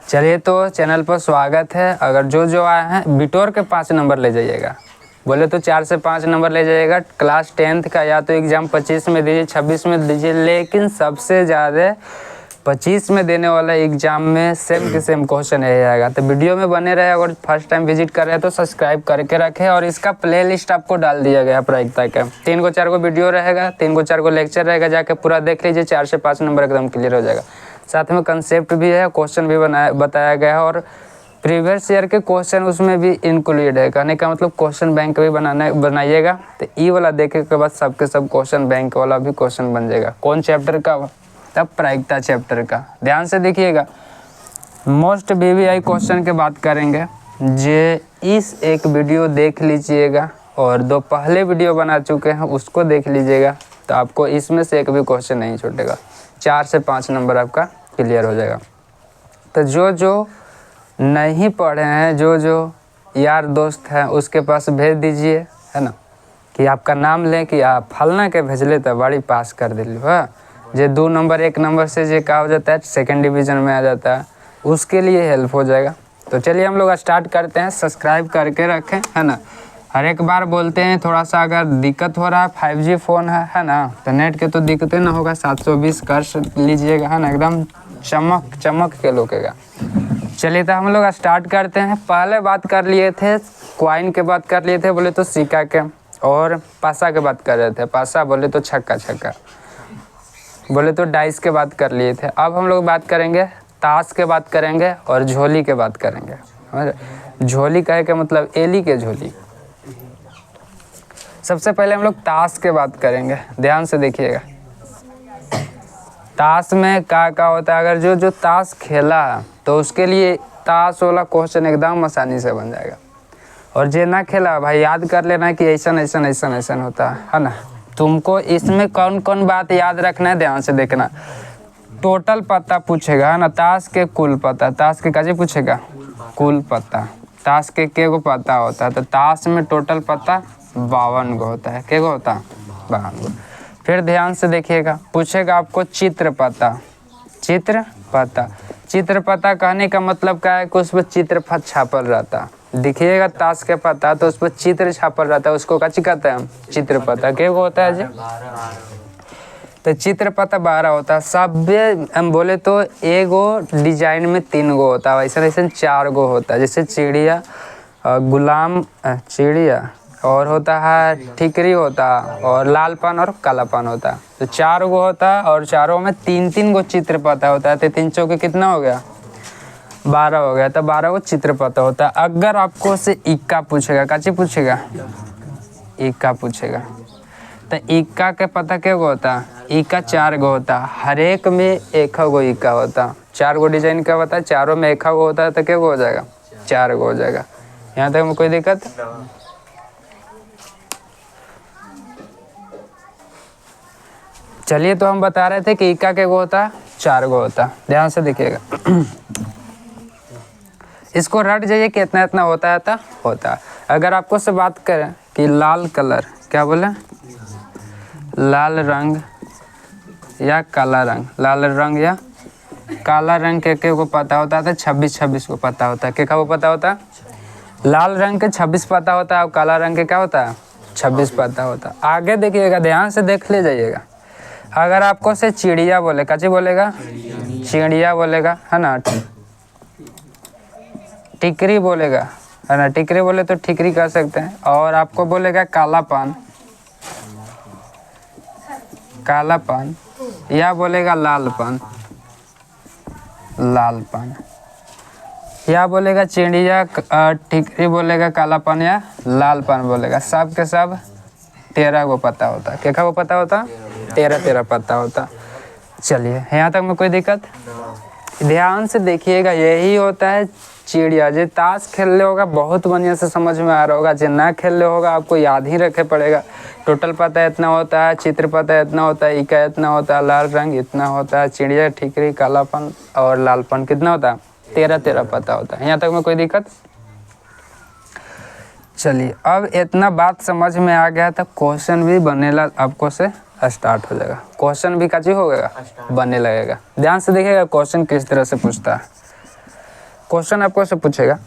चलिए, तो चैनल पर स्वागत है। अगर जो आए हैं बिटोर के 5 नंबर ले जाइएगा, बोले तो 4 से 5 नंबर ले जाइएगा। क्लास 10th का या तो एग्ज़ाम 25 में दीजिए, 26 में दीजिए, लेकिन सबसे ज़्यादा 25 में देने वाला एग्ज़ाम में सेम के सेम क्वेश्चन यही आएगा। तो वीडियो में बने रहे। अगर फर्स्ट टाइम विजिट कर रहे हैं तो सब्सक्राइब करके रखें, और इसका प्लेलिस्ट आपको डाल दिया गया प्रायिकता का। 3 को 4 को वीडियो रहेगा, 3 को 4 को लेक्चर रहेगा, जाके पूरा देख लीजिए। 4 से 5 नंबर एकदम क्लियर हो जाएगा। साथ में कंसेप्ट भी है, क्वेश्चन भी बताया गया है, और प्रीवियस ईयर के क्वेश्चन उसमें भी इंक्लूडेड है। कहने का मतलब क्वेश्चन बैंक भी बनाइएगा। तो ई वाला देखने के बाद सबके सब क्वेश्चन बैंक वाला भी क्वेश्चन बन जाएगा। कौन चैप्टर का? तब प्रायिकता चैप्टर का। ध्यान से देखिएगा, मोस्ट वीवीआई क्वेश्चन के बात करेंगे। जे इस एक वीडियो देख लीजिएगा, और 2 पहले वीडियो बना चुके हैं उसको देख लीजिएगा, तो आपको इसमें से एक भी क्वेश्चन नहीं छूटेगा। 4 से 5 नंबर आपका क्लियर हो जाएगा। तो जो नहीं पढ़े हैं, जो यार दोस्त हैं, उसके पास भेज दीजिए, है ना, कि आपका नाम लें कि आप फलना के भेजले तो बड़ी पास कर दिली। हाँ, जो 2 नंबर 1 नंबर से जो का हो जाता है, सेकंड डिवीज़न में आ जाता है, उसके लिए हेल्प हो जाएगा। तो चलिए हम लोग स्टार्ट करते हैं। सब्सक्राइब करके रखें, है ना। हर एक बार बोलते हैं, थोड़ा सा अगर दिक्कत हो रहा है, 5G फ़ोन है ना, तो नेट के तो दिक्कतें ना होगा। 720 कर लीजिएगा, है ना, एकदम चमक के लोकेगा। चलिए, तो हम लोग स्टार्ट करते हैं। पहले बात कर लिए थे क्वाइन के बात कर लिए थे, बोले तो सिक्का के, और पासा के बात कर रहे थे। पासा बोले तो छक्का, बोले तो डाइस के बात कर लिए थे। अब हम लोग बात करेंगे ताश के बात करेंगे, और झोली के बात करेंगे। झोली कहे के मतलब एली के झोली। सबसे पहले हम लोग ताश के बात करेंगे। ध्यान से देखिएगा, ताश में क्या होता है। अगर जो ताश खेला है तो उसके लिए ताश वाला क्वेश्चन एकदम आसानी से बन जाएगा। और जो ना खेला भाई, याद कर लेना कि ऐसा होता है ना। तुमको इसमें कौन कौन बात याद रखना है, ध्यान से देखना। टोटल पत्ता पूछेगा, है ना, ताश के कुल पत्ता। ताश के कैसे पूछेगा? कुल पत्ता। ताश के गो पत्ता होता है, तो ताश में टोटल पत्ता 52 गो होता है। के गो होता है? 52 गो। फिर ध्यान से देखिएगा, पूछेगा आपको चित्र पत्ता। चित्र पत्ता कहने का मतलब क्या है कि उस पर चित्र छापल रहता। दिखिएगा ताश के पत्ता तो उस पर चित्र छापल रहता है, उसको क्या कहते हैं हम? चित्र पत्ता। के गो होता है जी? तो चित्र पत्ता 12 होता है। सब हम बोले तो एगो डिजाइन में 3 गो होता है, वैसे 4 गो होता है। जैसे चिड़िया, गुलाम चिड़िया, और होता है ठिकरी होता, और लालपन और कालापन होता है। तो 4 गो होता है, और चारों में 3 गो चित्र पता होता है। तो 3 चौके कितना हो गया? 12 हो गया। तो 12 गो चित्र पता होता है। अगर आपको से इक्का पूछेगा, काची पूछेगा? इक्का पूछेगा, तो इक्का के पता क्या गो होता? इक्का 4 गो होता। हर एक में 1 गो इक्का होता। 4 गो डिजाइन का होता है, चारों में 1 गो होता है, तो क्या गो हो जाएगा? 4 गो हो जाएगा। यहाँ तक में कोई दिक्कत? चलिए, तो हम बता रहे थे कि इक्का के गो होता, 4 गो होता। ध्यान से देखिएगा, इसको रट जाइए कि इतना होता। अगर आपको से बात करें कि लाल कलर, क्या बोले? लाल रंग या काला रंग, लाल रंग या काला रंग के को पता होता है, 26 को पता होता है। क्या वो पता होता है? लाल रंग के 26 पता होता है, और काला रंग के क्या होता है? 26 पता होता है। आगे देखिएगा, ध्यान से देख ले जाइएगा। अगर आपको से चिड़िया बोले, काची बोलेगा? चिड़िया बोलेगा, है ना। टिकरी बोलेगा, है ना। टिकरी बोले तो ठिकरी कर सकते हैं। और आपको बोलेगा कालापन, या बोलेगा लालपन, या बोलेगा चिड़िया, ठिकरी बोलेगा कालापन, या लालपन बोलेगा। सब के सब 13 गो पता होता। क्या वो पता होता? 13 पता होता। चलिए, यहाँ तक में कोई दिक्कत? ध्यान से देखिएगा, यही होता है चिड़िया। जो ताश खेल ले होगा बहुत बढ़िया से समझ में आ रहा होगा, जो ना खेल ले होगा आपको याद ही रखे पड़ेगा। टोटल पता इतना होता है, चित्र पता इतना होता है, इक्का इतना होता है, लाल रंग इतना होता है, चिड़िया, ठिकरी, कालापन और लालपन कितना होता है? 13 पता होता है। यहाँ तक में कोई दिक्कत? चलिए, अब इतना बात समझ में आ गया तो क्वेश्चन भी बनेला आपको से स्टार्ट हो जाएगा, क्वेश्चन भी काची हो गएगा, बनने लगेगा। ध्यान से देखिएगा क्वेश्चन किस तरह से पूछता है। क्वेश्चन आपको से पूछेगा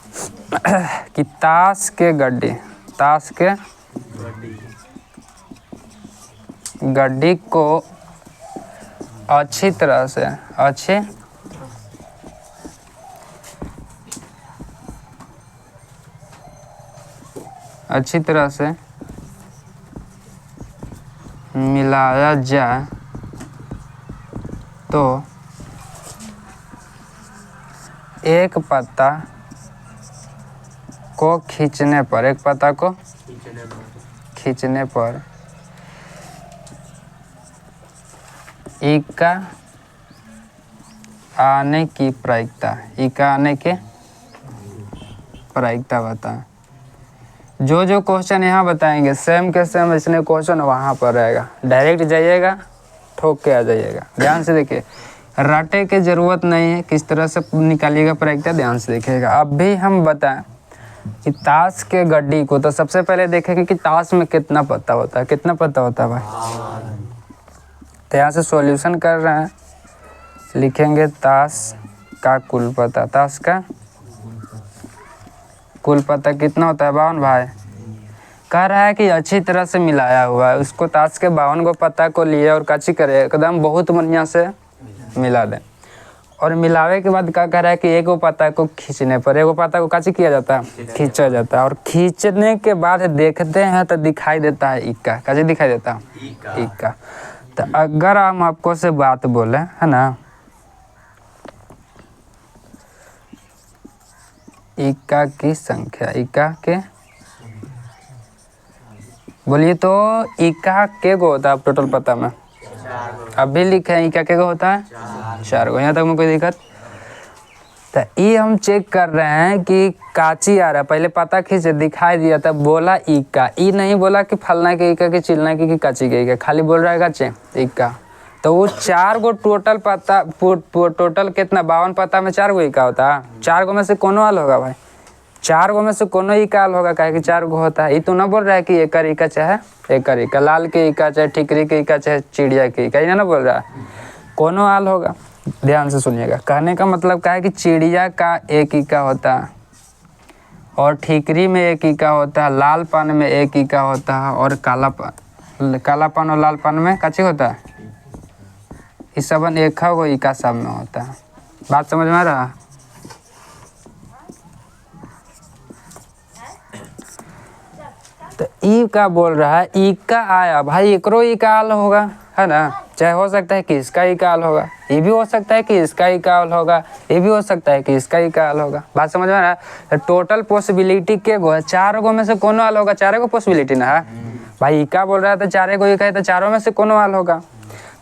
कि ताश के गड्डी को अच्छी तरह से मिलाया जाए तो एक पत्ता को खींचने पर इक्का आने की प्रायिकता बताएं। जो क्वेश्चन यहाँ बताएंगे सेम के सेम इसने क्वेश्चन वहाँ पर रहेगा, डायरेक्ट जाइएगा ठोक के आ जाइएगा। ध्यान से देखिए, रटे की ज़रूरत नहीं है, किस तरह से निकालिएगा प्रायिकता, ध्यान से देखिएगा। अब भी हम बताएं कि ताश के गड्डी को, तो सबसे पहले देखेंगे कि ताश में कितना पत्ता होता है, कितना पत्ता होता है भाई। तो यहाँ से सॉल्यूशन कर रहे हैं, लिखेंगे ताश का कुल पत्ता कितना होता है, 52 भाई। कह रहा है कि अच्छी तरह से मिलाया हुआ है, उसको ताश के 52 को पत्ता को लिए और काची करे, एकदम बहुत बढ़िया से मिला दें। और मिलावे के बाद क्या कह रहा है कि एक पत्ता को खींचने पर, एक पत्ता को काची किया जाता है, खींचा जाता है। और खींचने के बाद देखते हैं तो दिखाई देता है इक्का, काची दिखाई देता है, इक्का। तो अगर हम आपको से बात बोले है ना, इक्का की संख्या, इक्का के बोलिए तो इक्का के को होता है टोटल पता में, अभी लिखे हैं इक्का के को होता है 4 को। यहाँ तक में कोई दिक्कत? तो ये हम चेक कर रहे हैं कि काची आ रहा है, पहले पता खींचे दिखाई दिया था, बोला इक्का, ई नहीं बोला कि फलना के इक्का की चिलना की काची के इक्का, खाली बोल रहा है काचे इक्का। तो वो 4 गो टोटल पत्ता, टोटल कितना 52 पत्ता में 4 गो इक्का होता है। 4 गो में से कोनो हाल होगा भाई, 4 गो में से कोनो इक्का हाल होगा, काहे कि 4 गो होता है। ये तो ना बोल रहा है कि एकर इक्का चाहे एकर इक्का, लाल के इक्का चाहे ठिकरी के इक्का चाहे चिड़िया के इक्का, ये ना बोल रहा है, कोनो हाल होगा। ध्यान से सुनिएगा, कहने का मतलब क्या है कि चिड़िया का एक इक्का होता है, और ठीकरी में एक इक्का होता है, लाल पान में एक इक्का होता है, और कालापन और लाल पान में काची होता है, इस सबन एक गो इक्का सब में होता है। बात समझ में आ रहा? तो ई का बोल रहा है इक्का आया भाई, एकरो इक्का हाल होगा, है ना। चाहे हो सकता है कि इसका इक्का हाल होगा, ये भी हो सकता है कि इसका इक्का हाल होगा, ये भी हो सकता है कि इसका इक्का हाल होगा। बात समझ में आ रहा है? टोटल पॉसिबिलिटी के गो है, 4 गो में से कोनो हाल होगा, 4 गो पॉसिबिलिटी ना है भाई। इक्का बोल रहा है तो 4 गो इक्का है, तो 4 में से कोनो हाल होगा।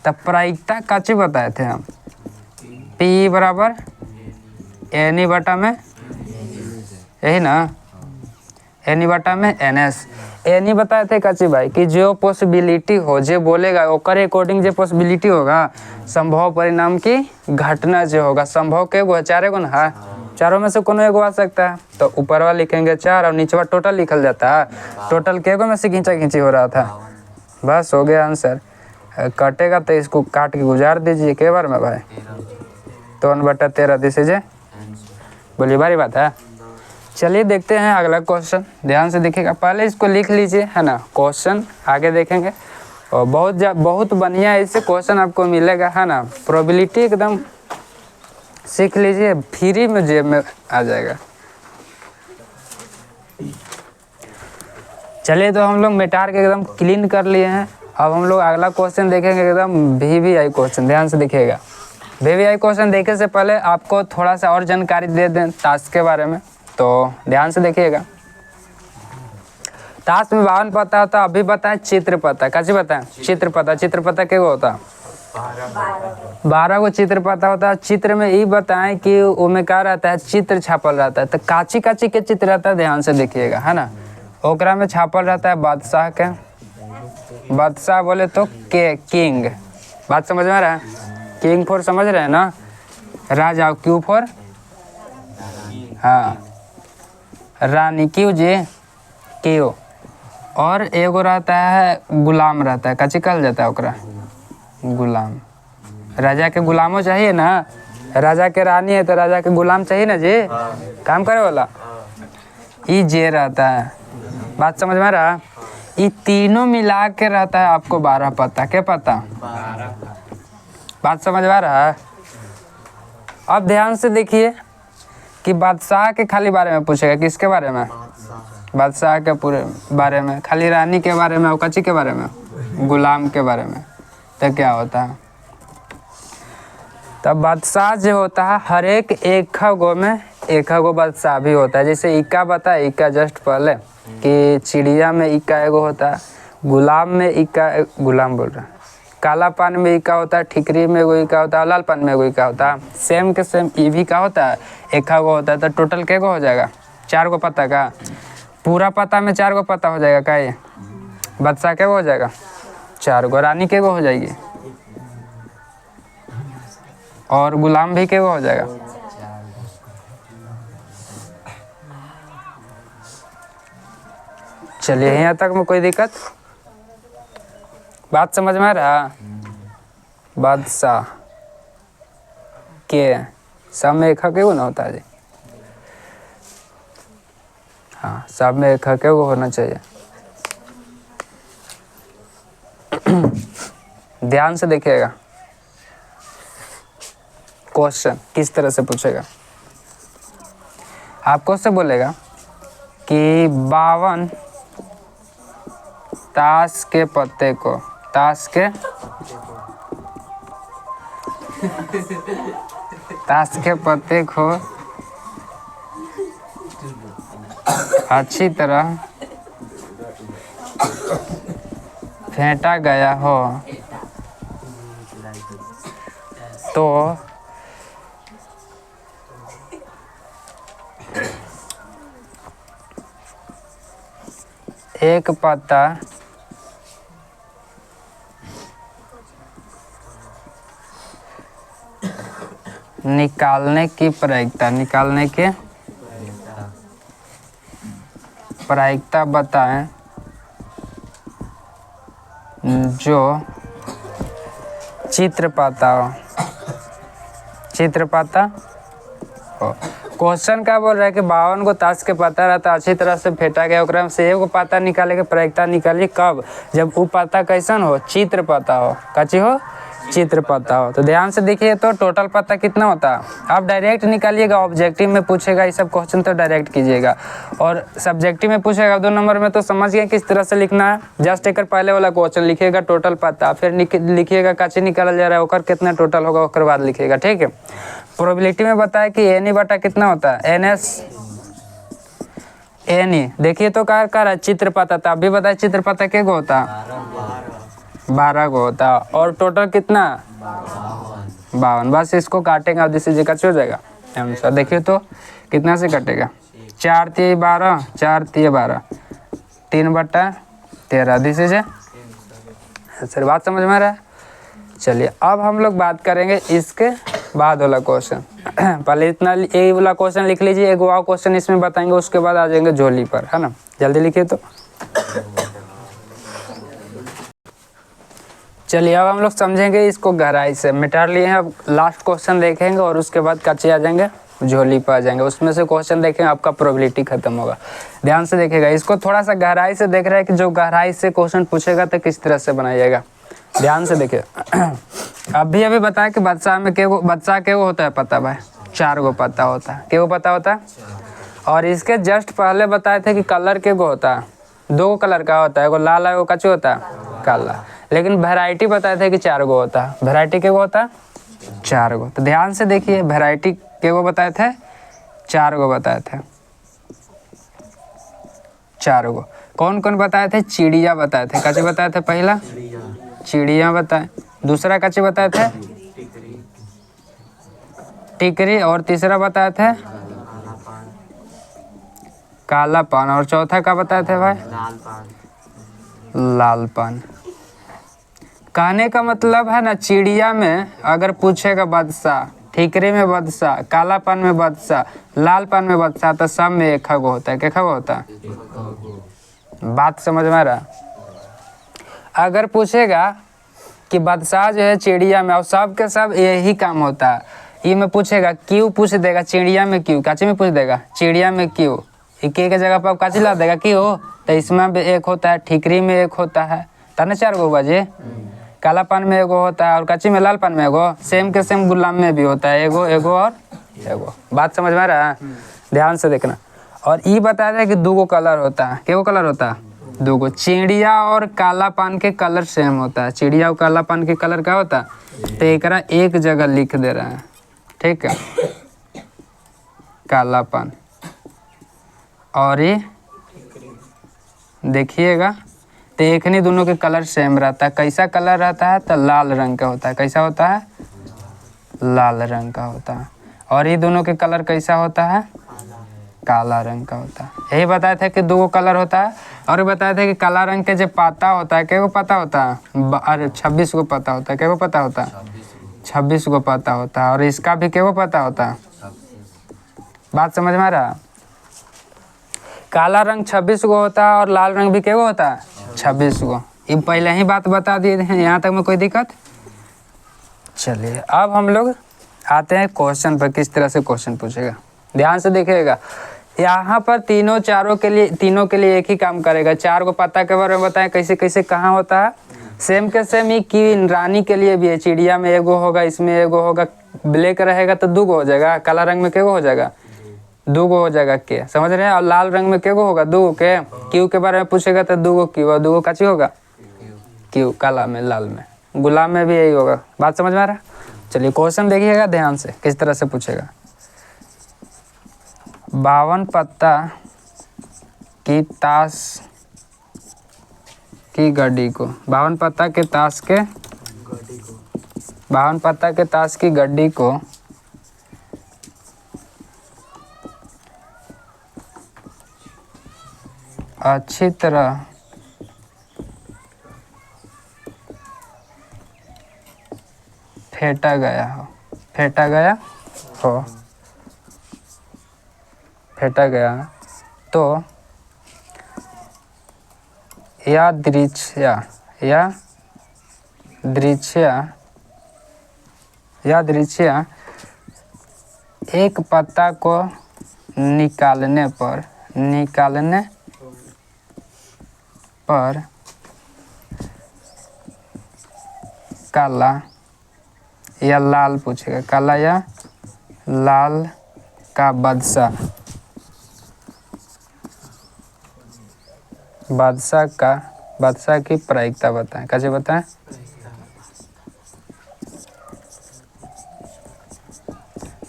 तब प्रायिकता काची बताए थे हम, P बराबर एनी बटा में, यही ना, एनी बटा में NS। एनी बताए थे काची भाई कि जो पॉसिबिलिटी हो, जो बोलेगा ओकर अकॉर्डिंग जो पॉसिबिलिटी होगा, संभव परिणाम की घटना जो होगा, संभव के गो 4 गो ना है, 4 में से कोनो एगो आ सकता है। तो ऊपर वाला लिखेंगे 4 और नीचे वाला टोटल लिखल जाता है, टोटल के गो में से खींचा खींची हो रहा था। बस हो गया आंसर। कटेगा तो इसको काट के गुजार दीजिए के बार में भाई, तो 1/13 दीजिए। बोलिए बारी बात है। चलिए देखते हैं अगला क्वेश्चन, ध्यान से देखिएगा, पहले इसको लिख लीजिए, है ना, क्वेश्चन आगे देखेंगे। और बहुत बढ़िया इससे क्वेश्चन आपको मिलेगा, है ना। प्रोबेबिलिटी एकदम सीख लीजिए, फ्री में जेब में आ जाएगा। चलिए तो हम लोग मेटार के एकदम क्लीन कर लिए हैं। अब हम लोग अगला क्वेश्चन देखेंगे, एकदम VVI क्वेश्चन। ध्यान से देखिएगा, VVI क्वेश्चन देखने से पहले आपको थोड़ा सा और जानकारी दे दें ताश के बारे में, तो ध्यान से देखिएगा। ताश में 52 पत्ता होता, अभी बताएं चित्र पत्ता, कैसे बताएं, चित्र पत्ता क्या होता है, 12 गो चित्र पत्ता होता है। चित्र में ये बताएं कि उसमें क्या रहता है, चित्र छापल रहता है। तो काची काची के चित्र रहता है, ध्यान से देखिएगा, है ना। ओकरा में छापल रहता है बादशाह के, बादशाह बोले तो के किंग, बात समझ में आ रहा है, किंग फॉर समझ रहे हैं ना, राजा, क्यू फॉर हाँ रानी, क्यू जी क्यू, और एगो रहता है गुलाम रहता है, कची कहल जाता है ओकरा? गुलाम। राजा के गुलामों चाहिए ना, राजा के रानी है तो राजा के गुलाम चाहिए ना जी, काम करे वाला। ये जे रहता है, बात समझ में रहा? ये तीनों मिला के रहता है आपको 12 पत्ता। क्या पता? बात समझ में रहा है? अब ध्यान से देखिए कि बादशाह के खाली बारे में पूछेगा। किसके बारे में? बादशाह के पूरे बारे में। खाली रानी के बारे में और कच्ची के बारे में, गुलाम के बारे में। तो क्या होता है? तब बादशाह जो होता है हर एक गो में एक गो बादशाह भी होता है। जैसे इक्का बता, इक्का जस्ट पहले कि चिड़िया में इक्का एगो होता है, गुलाम में इक्का, गुलाम बोल रहा है, काला पान में इक्का होता है, ठिकरी में एगो इक्का होता है, लाल पान में एगो इक्का होता है। सेम के सेम ये भी का होता है, एक गो होता है। तो टोटल के गो हो जाएगा? 4 गो पत्ता का। पूरा पत्ता में 4 गो पत्ता हो जाएगा। का ये बादशाह के गो हो जाएगा? 4 गो। रानी के गो हो जाएगी? और गुलाम भी के गो हो जाएगा? चलिए यहाँ तक में कोई दिक्कत? बात समझ में आ रहा? बादशाह के सब में एक के गो ना होता है जी? हाँ, सब में एक के गो होना चाहिए। ध्यान से देखिएगा क्वेश्चन किस तरह से पूछेगा। आपको से बोलेगा कि 52 ताश के पत्ते को, ताश के पत्ते को अच्छी तरह फेंटा गया हो तो एक पत्ता निकालने की प्रायिकता बताएं जो चित्र पाता हो। क्वेश्चन क्या बोल रहा है कि 52 को ताश के पत्ता रहता अच्छी तरह से फेंटा गया, ओकरा में से एगो पत्ता निकाले के प्रायिकता निकालिए। कब? जब वो पत्ता कैसन हो? चित्र पत्ता हो। कच्ची हो? चित्र पत्ता हो। तो ध्यान से देखिए तो टोटल पत्ता कितना होता है? आप डायरेक्ट निकालिएगा, ऑब्जेक्टिव में पूछेगा ये सब क्वेश्चन तो डायरेक्ट कीजिएगा, और सब्जेक्टिव में पूछेगा 2 नंबर में तो समझ गए किस तरह से लिखना है। जस्ट एक पहले वाला क्वेश्चन लिखिएगा टोटल पत्ता, फिर लिखिएगा कच्ची निकाला जा रहा है ओकर कितना टोटल होगा, उसके बाद लिखिएगा। ठीक है। प्रोबेबिलिटी में बताया कि एन ई बटा कितना होता है? NS N E. देखिए तो क्या कर रहा है? चित्र पत्ता था, अभी बताया चित्र पत्ता के गो होता? 12 गो होता। और टोटल कितना? 52। बस इसको काटेंगे और दिस इज हो जाएगा आंसर। देखिए तो कितना से कटेगा? 4 3 12, 4 3 12, 3/13। दिस इज सर, बात समझ में आ रहा है? चलिए अब हम लोग बात करेंगे इसके बाद वाला क्वेश्चन। पहले इतना ये वाला क्वेश्चन लिख लीजिए, एक और क्वेश्चन इसमें बताएंगे, उसके बाद आ जाएंगे झोली पर, है ना? जल्दी लिखिए तो। चलिए अब हम लोग समझेंगे इसको गहराई से। मिटा लिए हैं, अब लास्ट क्वेश्चन देखेंगे और उसके बाद कच्चे आ जाएंगे, झोली पर आ जाएंगे। उसमें से क्वेश्चन देखेंगे, आपका प्रोबेबिलिटी खत्म होगा। ध्यान से देखिएगा, इसको थोड़ा सा गहराई से देख रहे हैं कि जो गहराई से क्वेश्चन पूछेगा तो किस तरह से बनाइएगा। ध्यान से देखिए। अभी बताया कि बादशाह में बादशाह के वो होता है पता भाई? 4 गो पत्ता होता है। के वो पता होता है? और इसके जस्ट पहले बताए थे कि कलर के गो होता है, 2 कलर का होता है, एगो लाल है एगो कच्चा होता है काला। लेकिन वैरायटी बताए थे कि 4 गो होता है। वैरायटी के गो होता है? 4 गो। तो ध्यान से देखिए, वैरायटी के गो बताए थे? 4 गो बताए थे। 4 गो। कौन कौन बताए थे? चिड़िया बताए थे। कच्चे बताए थे? पहला चिड़िया बताए, दूसरा कच्चे बताए थे? टिकरी, और तीसरा बताए थे? काला पान, और चौथा का बताए थे भाई? लाल पान। कहने का मतलब है ना, चिड़िया में अगर पूछेगा बादशाह, ठीकरी में बादशाह, काला पान में बादशाह, लाल पान में बादशाह, तो सब में एक खगो होता है। क्या खगो होता है? बात समझ में आ रहा? अगर पूछेगा कि बादशाह जो है चिड़िया में, और सब के सब यही काम होता है, ये में पूछेगा क्यों पूछ देगा, चिड़िया में क्यों, काची में पूछ देगा चिड़िया में क्यों, एक एक जगह पर काची ला देगा क्यों, तो इसमें भी एक होता है, ठीकरी में एक होता है, तने 4 गो हुआ जी, काला पान में एगो होता है और काची में लाल पान में एगो, सेम के सेम गुलाम में भी होता है एगो एगो और एगो। बात समझ में आ रहा है? ध्यान से देखना। और ये बता रहे कि 2 गो कलर होता है, क्या कलर होता है? 2 गो। चिड़िया और काला पान के कलर सेम होता है, चिड़िया और काला पान के कलर क्या होता है? तो एकरा एक जगह लिख दे रहा है, ठीक है, काला पान, और ये देखिएगा तो एक नहीं, दोनों के कलर सेम रहता है। कैसा कलर रहता है? तो लाल रंग का होता है। कैसा होता है? लाल रंग का होता है। और ये दोनों के कलर कैसा होता है? काला रंग का होता है। यही बताए थे कि 2 गो कलर होता है। और बताए थे कि काला रंग के जो पत्ता होता है, क्या को पता होता है? अरे 26 गो पत्ता होता है। क्या को पता होता है? 26 गो पत्ता होता है। और इसका भी क्या को पता होता है? बात समझ में आ रहा? काला रंग 26 गो होता है और लाल रंग भी क्या होता है? 26 गो। ये पहले ही बात बता दिए थे, यहाँ तक में कोई दिक्कत? चलिए अब हम लोग आते हैं क्वेश्चन पर, किस तरह से क्वेश्चन पूछेगा। ध्यान से देखिएगा, यहाँ पर तीनों के लिए एक ही काम करेगा। 4 को पत्ता के बारे में बताएं कैसे कैसे कहाँ होता है। सेम के सेम ही की रानी के लिए भी है। चिड़िया में एगो होगा, इसमें एगो होगा, ब्लैक रहेगा तो 2 गो हो जाएगा, काला रंग में क्या हो जाएगा? 2 गो हो जाएगा के, समझ रहे हैं? और लाल रंग में क्या गो होगा? 2 गो के। क्यू के बारे में पूछेगा तो 2 गो क्यू, और 2 गो काची होगा? क्यू, काला में, लाल में, गुलाब में भी यही होगा। बात समझ में आ रहा? चलिए क्वेश्चन देखिएगा ध्यान से, किस तरह से पूछेगा। 52 पत्ता की ताश की गड्डी को, 52 पत्ता के ताश के 52 पत्ता के ताश की गड्डी को अच्छी तरह फेंटा गया हो, तो या दृश्य एक पत्ता को निकालने पर काला या लाल पूछेगा, काला या लाल का बादशाह की प्रायिकता बताएं। कैसे बताएं?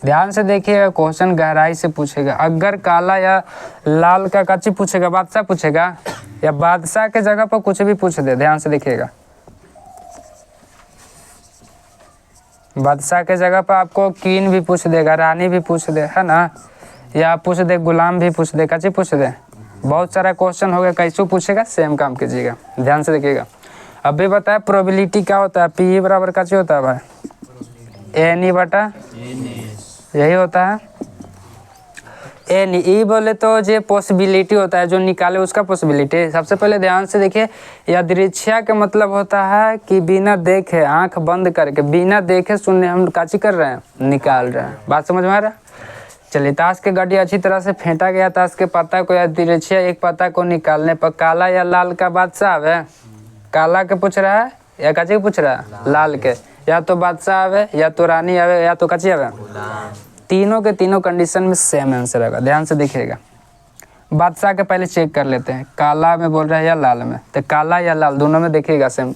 ध्यान से देखिएगा, क्वेश्चन गहराई से पूछेगा। अगर काला या लाल का काची पूछेगा, बादशाह पूछेगा, या बादशाह के जगह पर कुछ भी पूछ दे, ध्यान से देखिएगा। बादशाह के जगह पर आपको क्वीन भी पूछ देगा, रानी भी पूछ दे, है ना, या पूछ दे गुलाम भी पूछ दे, काची पूछ दे, बहुत सारा क्वेश्चन हो गया। कैसे पूछेगा? सेम काम कीजिएगा, ध्यान से देखिएगा। अभी बताया प्रोबेबिलिटी क्या होता है? पी बराबर काची होता है भाई? एन बटा यही होता है। एन ई बोले तो ये पॉसिबिलिटी होता है, जो निकाले उसका पॉसिबिलिटी। सबसे पहले ध्यान से देखिए, यादृच्छा का मतलब होता है कि बिना देखे, आंख बंद करके, बिना देखे सुनने हम काची कर रहे हैं? निकाल रहे हैं। बात समझ में आ रहा है? चलिए, ताश के गड्डी अच्छी तरह से फेंटा गया, ताश के पत्ता को, यादृच्छा एक पत्ता को निकालने पर काला या लाल का बादशाह है। काला के पूछ रहा है या काची के पूछ रहा है? लाल के। या तो बादशाह आवे, या तो रानी आवे, या तो काची आवे? तीनों के तीनों कंडीशन में सेम आंसर आएगा। ध्यान से देखिएगा, बादशाह के पहले चेक कर लेते हैं, काला में बोल रहा है या लाल में, तो काला या लाल दोनों में देखिएगा सेम।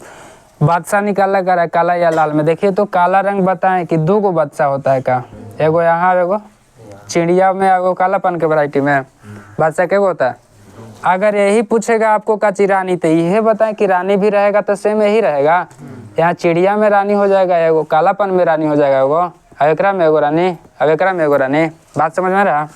बादशाह निकाला कर रहा है काला या लाल में, देखिए तो काला रंग बताएं कि 2 गो बादशाह होता है का? एगो यहाँ, एगो चिड़िया में, एगो कालापन के वैरायटी में। बादशाह क्या होता है? अगर यही पूछेगा आपको काची रानी, तो यही बताएं कि रानी भी रहेगा तो सेम यही रहेगा। यहाँ चिड़िया में रानी हो जाएगा, एगो कालापन में रानी हो जाएगा, एगो अवेकरा में एगो रानी, अवेकरा में एगो रानी। बात समझ में आ रहा?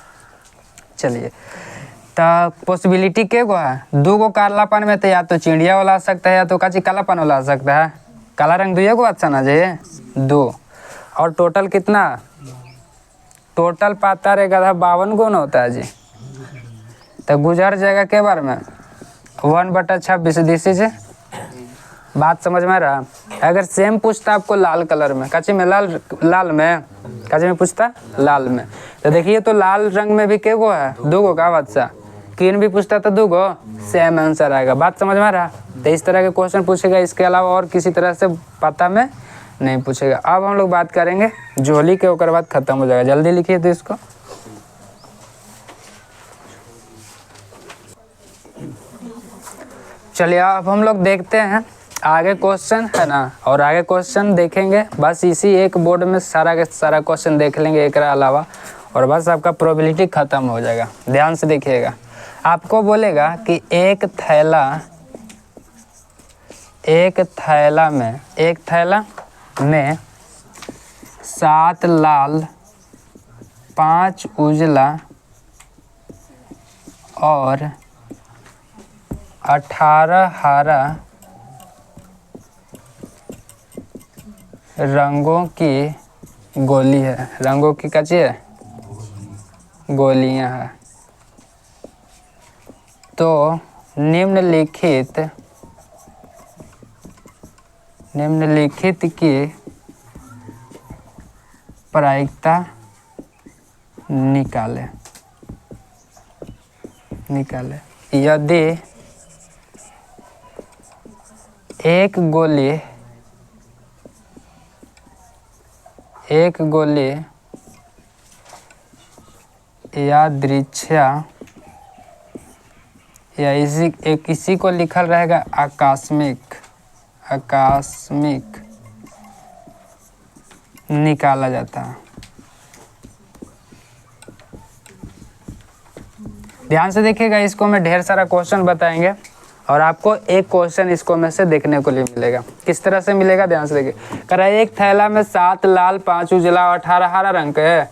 चलिए, तो पॉसिबिलिटी के गो है? 2 गो कालापन में, तो या तो चिड़िया वाला आ सकता है, या तो काची कालापन वाला आ सकता है। काला रंग 2 गो अच्छा ना चाहिए, 2। और टोटल कितना? टोटल पाता रहेगा 52 गो ना होता है जी। तो गुजर जाएगा के बार में? 1/26 दिस इज। बात समझ में आ रहा। अगर सेम पूछता आपको लाल कलर में, कच्चे में लाल में कच्चे में पूछता लाल में, तो देखिए तो लाल रंग में भी के गो है, 2 गो का बादशाह। ग्रीन भी पूछता तो 2 गो, सेम आंसर आएगा। बात समझ में आ रहा। तो इस तरह के क्वेश्चन पूछेगा, इसके अलावा और किसी तरह से पता में नहीं पूछेगा। अब हम लोग बात करेंगे झोली के, ऊपर बाद खत्म हो जाएगा। जल्दी लिखिए तो इसको। चलिए अब हम लोग देखते हैं आगे क्वेश्चन है ना, और आगे क्वेश्चन देखेंगे बस इसी एक बोर्ड में सारा के सारा क्वेश्चन देख लेंगे एक अलावा, और बस आपका प्रोबेबिलिटी खत्म हो जाएगा। ध्यान से देखिएगा। आपको बोलेगा कि एक थैला में 7 लाल 5 उजला और 18 हरा रंगों की गोली है। रंगों की कच्ची है, गोलियां हैं। तो निम्नलिखित की प्रायिकता निकाले। यदि एक गोली यादृच्छा या इसी को लिखल रहेगा आकस्मिक निकाला जाता है। ध्यान से देखिएगा, इसको मैं ढेर सारा क्वेश्चन बताएंगे और आपको एक क्वेश्चन इसको में से देखने को लिए मिलेगा। किस तरह से मिलेगा, ध्यान से देखिए। कह रहा है एक थैला में 7 लाल 5 उजला और 18 हरा रंग के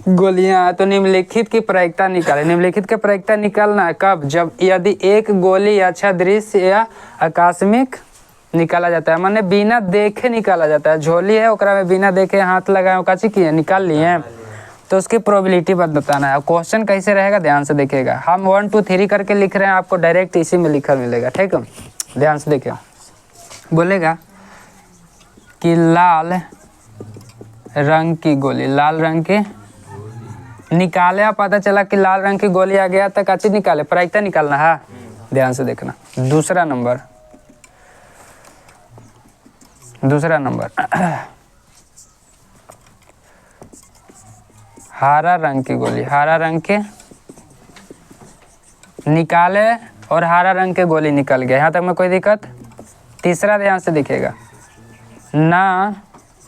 गोलियां, तो निम्नलिखित की प्रायिकता निकाले। निम्नलिखित की प्रायिकता निकालना है कब, जब यदि एक गोली अच्छा दृश्य या आकस्मिक निकाला जाता है, माने बिना देखे निकाला जाता है। झोली है ओकरा में बिना देखे हाथ लगाए काची किए निकाल लिए, तो उसकी प्रोबेबिलिटी बताना है। क्वेश्चन कैसे रहेगा ध्यान से देखिएगा। हम 1 2 3 करके लिख रहे हैं, आपको डायरेक्ट इसी में लिखा मिलेगा। ठीक है, ध्यान से देखिए। बोलेगा कि लाल रंग की गोली, लाल रंग की निकाले, पता चला कि लाल रंग की गोली आ गया तो काची निकाले, प्रायिकता निकालना है। ध्यान से देखना। दूसरा नंबर हरा रंग की गोली, हरा रंग के निकाले और हरा रंग के गोली निकल गया। यहाँ तक में कोई दिक्कत। तीसरा ध्यान से देखिएगा, ना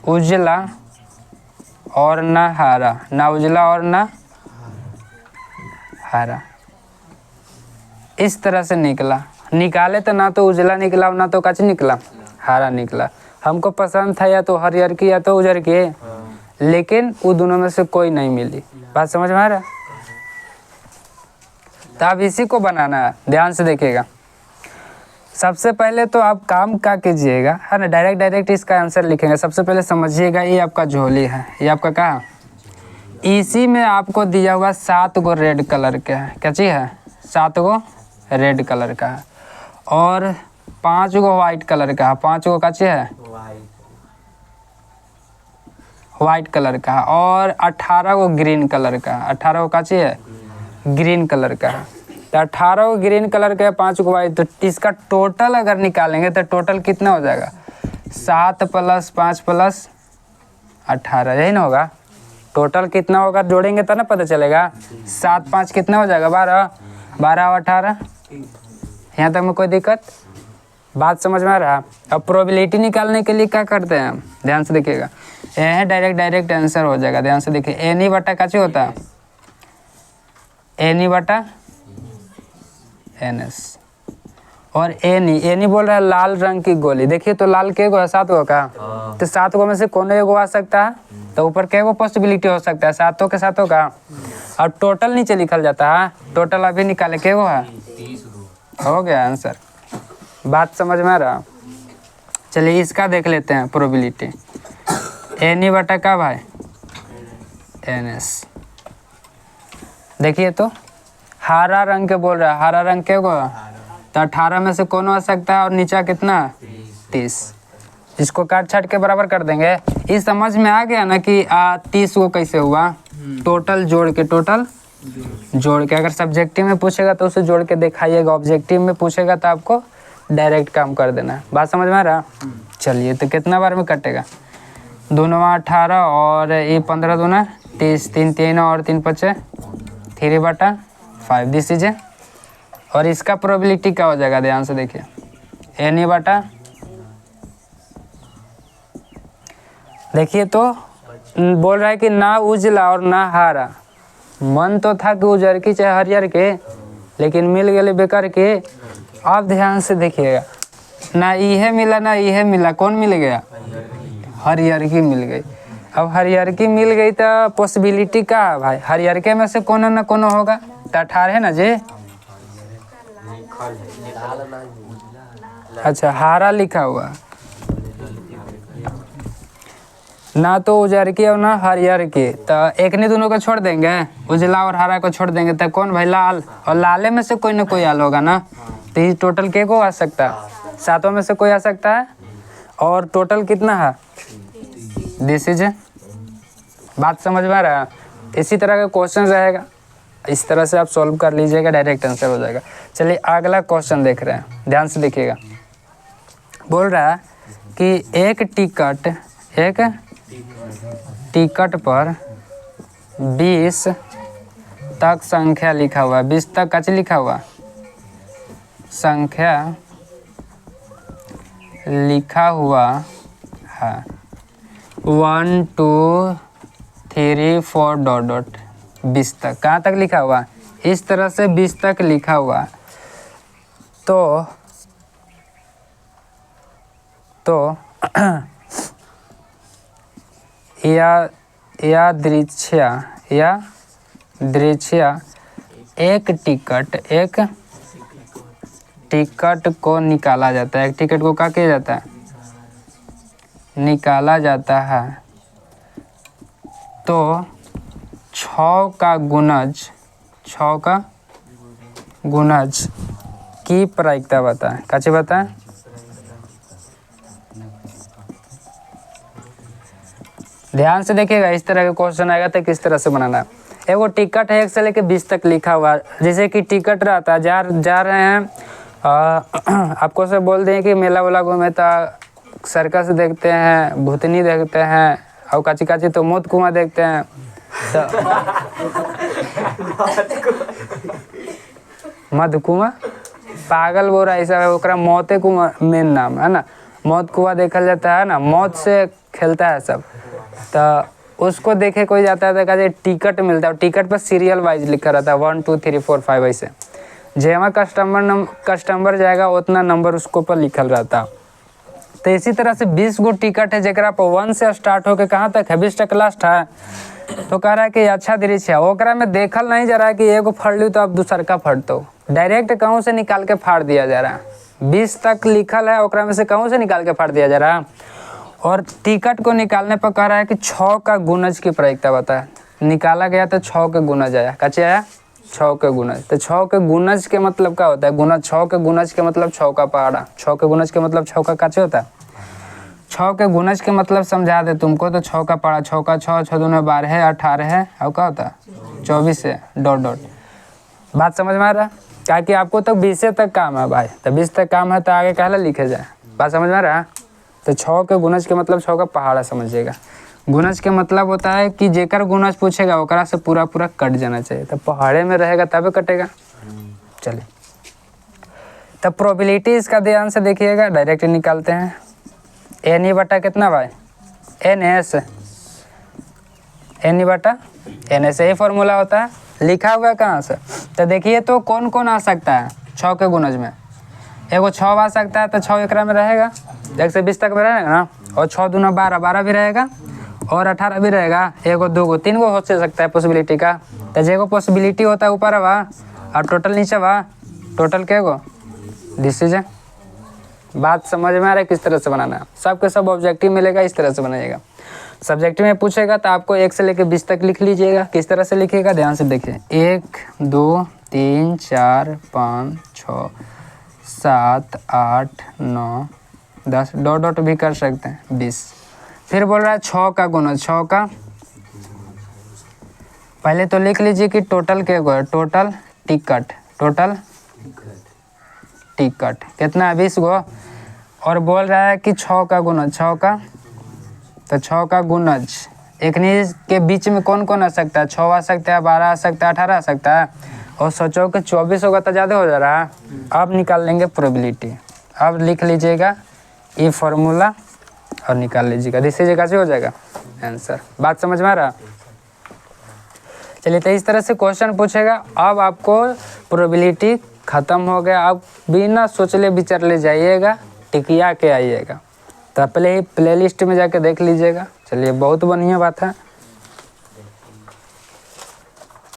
उजला और ना हरा, ना उजला और ना हरा, इस तरह से निकाले तो ना तो उजला निकला ना तो कच्चा निकला, हरा निकला। हमको पसंद था या तो हरियर की या तो उजर की, लेकिन वो दोनों में से कोई नहीं मिली। बात समझ में आ रहा। तो अब इसी को बनाना है, ध्यान से देखिएगा। सबसे पहले तो आप काम क्या कीजिएगा, है ना, डायरेक्ट इसका आंसर लिखेंगे। सबसे पहले समझिएगा, ये आपका झोली है, ये आपका कहाँ, इसी में आपको दिया हुआ 7 गो रेड कलर के है। क्या चीज़ है, 7 गो रेड कलर का है और 5 गो वाइट कलर का है। 5 गो का चीज़ है वाइट कलर का है और 18 गो ग्रीन कलर का है। 18 गो का चीज़ है ग्रीन कलर का है। तो 18 गो ग्रीन कलर का है, 5 गो वाइट। तो इसका टोटल अगर निकालेंगे तो टोटल कितना हो जाएगा, 7 + 5 + 18, यही ना होगा। टोटल कितना होगा जोड़ेंगे तो ना पता चलेगा। 7 5 कितना हो जाएगा, 12 12 और 18। यहाँ तक में कोई दिक्कत, बात समझ में आ रहा। अब प्रोबेबिलिटी निकालने के लिए क्या करते हैं, ध्यान से देखिएगा। ये है डायरेक्ट आंसर हो जाएगा। ध्यान से देखिए, एनी बटा काची होता है, एनी बटा NS। और एनी बोल रहा है लाल रंग की गोली। देखिए तो लाल के गो है, 7 गो का, तो 7 गो में से कौन एगो आ सकता है, तो ऊपर के गो पॉसिबिलिटी हो सकता है, 7 के 7 का। और टोटल नीचे लिखल जाता है, टोटल अभी निकाले के गो है, हो गया आंसर। बात समझ में आ रहा। चलिए इसका देख लेते हैं प्रोबेबिलिटी। एनी बटा का भाई NS। देखिए तो हरा रंग के बोल रहा है, हरा रंग के गो तो 18 में से कौन आ सकता है और नीचा कितना 30। इसको काट छाट के बराबर कर देंगे। इस समझ में आ गया ना कि 30 को कैसे हुआ, टोटल जोड़ के अगर सब्जेक्टिव में पूछेगा तो उसे जोड़ के दिखाइएगा, ऑब्जेक्टिव में पूछेगा तो आपको डायरेक्ट काम कर देना है। बात समझ में आ रहा? चलिए तो कितना बार में कटेगा, 2 9 18 और ये 15 दूना 30, 3 3 और 3 5 3/5 दिस इज। और इसका प्रोबेबिलिटी क्या हो जाएगा, ध्यान से देखिए, एन बटा, देखिए तो बोल रहा है कि ना उजला और ना हरा। मन तो था कि उजर की चाहे हरियर के, लेकिन मिल गए बेकार के। आप ध्यान से देखिएगा, ना यह मिला ना यह मिला, कौन मिल गया, हरियर की मिल गई। अब हरियर की मिल गई तो पॉसिबिलिटी क्या है भाई, हरियर के में से कोनो ना कोनो होगा। तो 18 है ना जी, अच्छा हरा लिखा हुआ, ना तो उजर की और ना हरियर की, तो एक नहीं दोनों को छोड़ देंगे, उजला और हरा को छोड़ देंगे, तो कौन भाई, लाल। और लाले में से कोई ना कोई हाल होगा ना, तो ये टोटल के को आ सकता है, 7 में से कोई आ सकता है। और टोटल कितना है, दिस इज। बात समझ में आ रहा है? इसी तरह का क्वेश्चन रहेगा, इस तरह से आप सॉल्व कर लीजिएगा, डायरेक्ट आंसर हो जाएगा। चलिए अगला क्वेश्चन देख रहे हैं, ध्यान से देखिएगा। बोल रहा है कि एक टिकट पर 20 तक संख्या लिखा हुआ है, 20 तक कच लिखा हुआ संख्या लिखा हुआ है, 1 2 3 4 डॉट डॉट 20 तक। कहाँ तक लिखा हुआ, इस तरह से 20 तक लिखा हुआ। तो या दृश्य एक टिकट को निकाला जाता है, एक टिकट को क्या किया जाता है, निकाला जाता है। तो 6 का गुणज की प्रायिकता बताएं। कैसे बताएं, ध्यान से देखिएगा, इस तरह का क्वेश्चन आएगा तो किस तरह से बनाना है। एगो टिकट है 1 से लेके 20 तक लिखा हुआ, जैसे कि टिकट रहता है, जा रहे हैं, आपको से बोल दें कि मेला वाला घूमे तो सर्कस देखते हैं, भूतनी देखते हैं, और काची काची तो मौत कुआं देखते हैं। तो मध कुआं पागल बोल रहा है, ऐसा ओकरा मौते कुआं मेन नाम है ना, मौत कुआं देखल जाता है ना, मौत से खेलता है सब। तो उसको देखे कोई जाता है तो कहते टिकट मिलता है, टिकट पर सीरियल वाइज लिखा रहता है, 1 2 3 4 5 ऐसे। जेमा कस्टमर जाएगा उतना नंबर उसको पर लिखल रहता है। तो इसी तरह से 20 गो टिकट है, जरा पर 1 से स्टार्ट होकर कहाँ तक है, 20 तक लास्ट है। तो कह रहा है कि अच्छा दृश्य है, ओकरा में देखल नहीं जा रहा है कि एगो फाड़ ली तो अब दूसर का फाड़तो, डायरेक्ट कहूँ से निकाल के फाड़ दिया जा रहा है। 20 तक लिखल है, ओकरा में से कहूँ से निकाल के फाड़ दिया जा रहा है। और टिकट को निकालने पर कह रहा है कि 6 का गुणज की प्रायिकता बताए। निकाला गया तो 6 के गुणज आया, कैसे आया, 6 के गुणज। तो 6 के गुणज के मतलब क्या होता है, गुणज, 6 के गुणज के मतलब 6 का पहाड़ा, 6 के गुणज के मतलब 6 का कैसे होता है, 6 के गुणज के मतलब समझा दे तुमको, तो 6 का पहाड़ा, 6 का 6 6 दूना 12 है, 18 है, और क्या होता है 24 है, डॉट डॉट। बात समझ में आ रहा है, क्या कि आपको तो 20 तक काम है भाई, तो 20 तक काम है तो आगे कहला लिखे जाए। बात समझ में आ रहा है। तो 6 के गुणज के मतलब 6 का पहाड़ा समझिएगा। गुणज के मतलब होता है कि जेकर गुणज पूछेगा ओकरा से पूरा पूरा कट जाना चाहिए, तो पहाड़े में रहेगा तब कटेगा। चलिए तब प्रोबेबिलिटी इसका ध्यान से देखिएगा, डायरेक्ट निकालते हैं। एन ई बटा कितना भाई, एन एस, एन ई बटा एन एस, यही फॉर्मूला होता है, लिखा हुआ है कहाँ से। तो देखिए तो कौन कौन आ सकता है 6 के गुणज में, एगो 6 आ सकता है, तो 6 एकरा में रहेगा, 1 से 20 तक में रहेगा ना, और 6 दूना 12, 12 भी रहेगा, और 18 भी रहेगा, एगो 2 गो 3 गो हो सकता है पॉसिबिलिटी का। तो जेगो पॉसिबिलिटी होता है ऊपर बा और टोटल नीचे बा, टोटल के गो, दिस इज। बात समझ में आ रहा है किस तरह से बनाना है, सबके सब ऑब्जेक्टिव मिलेगा, इस तरह से बनाइएगा। सब्जेक्टिव में पूछेगा तो आपको 1 से लेकर 20 तक लिख लीजिएगा। किस तरह से लिखिएगा, ध्यान से देखिए, 1 2 3 4 5 6 7 8 9 10 डॉट डॉट भी कर सकते हैं 20। फिर बोल रहा है 6 का गुना 6 का, पहले तो लिख लीजिए कि टोटल क्या होगा, टोटल टिकट, टोटल टिकट कितना है 20 गो। और बोल रहा है कि 6 का गुना 6 का, तो 6 का गुनज इतनी के बीच में कौन कौन आ सकता है, 6 आ सकता है, 12 आ सकता है, 18 आ सकता है, और सोचो कि 24 होगा तो ज़्यादा हो जा रहा है। अब निकाल लेंगे प्रोबेबिलिटी। अब लिख लीजिएगा ये फॉर्मूला और निकाल लीजिएगा, जिससे जगह से हो जाएगा आंसर। बात समझ में आ रहा? चलिए, तो इस तरह से क्वेश्चन पूछेगा। अब आपको प्रोबेबिलिटी ख़त्म हो गया, अब बिना सोचले विचारले जाइएगा, टिकिया के आइएगा। तो पहले ही प्लेलिस्ट में जाके देख लीजिएगा। चलिए, बहुत बढ़िया बात है।